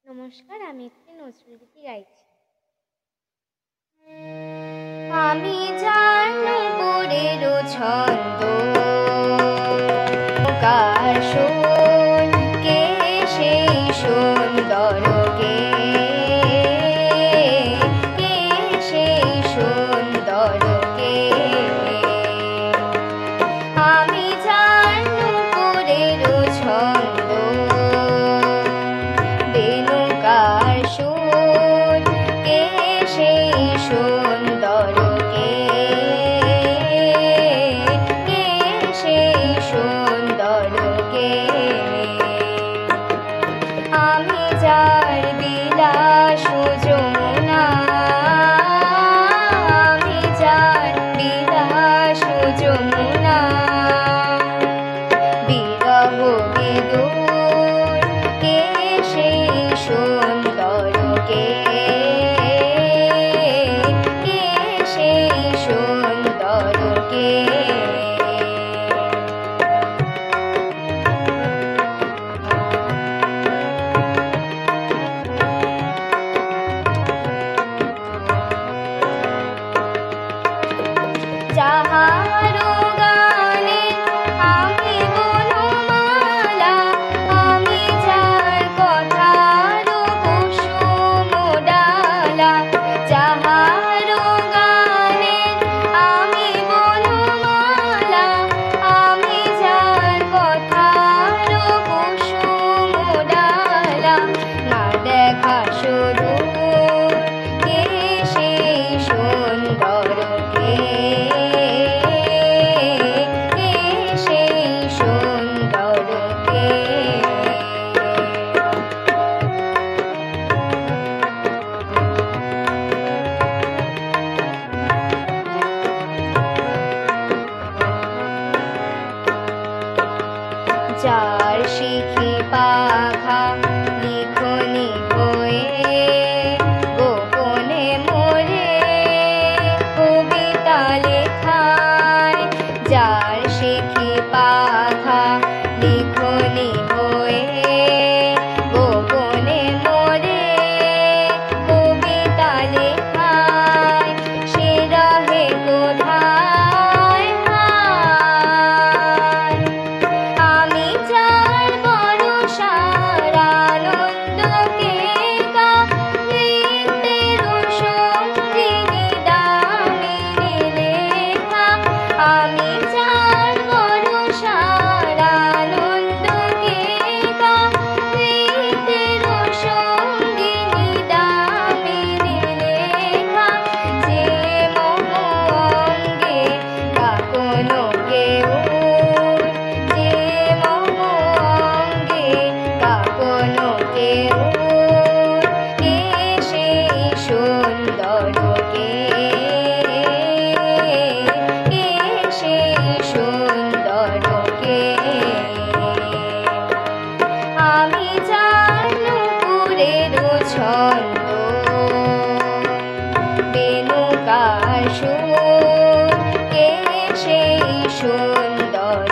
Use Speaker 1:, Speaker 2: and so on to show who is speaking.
Speaker 1: নমস্কার, আমি একটি নজরুলগীতি গাইছি। আমি যার নূপুরের ছন্দ কাশন কে সেই সুন্দর কে সেই সুন্দর কে আমি যার নূপুরের ছন্দ বেনুকার সুর কে সেই সুন্দর কে সেই সুন্দর কে আমি যার বিলাস যমুনা আমি যার বিলাস যমুনা বিরহ বিদুর কে সেই সুন্দর কে সেই সুন্দর কে যাহারো গানে আমি বনমালা আমি যার কথার কুসুম ডালা যাহারো গানে আমি বনমালা আমি যার কথার কুসুম ডালা না দেখা শুধু কে সেই সুন্দর কে যার শিখি পাখা লিখনি হয়ে গোপনে মোরে কবিতা লেখায় যার শিখি পাখা লিখনি হয়ে গোপনে মোরে কবিতা লেখায় সে রহে কোথায় আমি যার বরষার আনন্দকে নৃত্যের সঙ্গিনী দামিনী লেখা আমি যার বরষার আনন্দকে নৃত্যের সঙ্গিনী দামিনী লেখা যে মম অঙ্গে বা কোনো কেউ কোনো কেউ সেই সুন্দর কে সেই সুন্দর কে আমি যার নূপুরের ছন্দ বেনুকার সুর কে সেই সুন্দর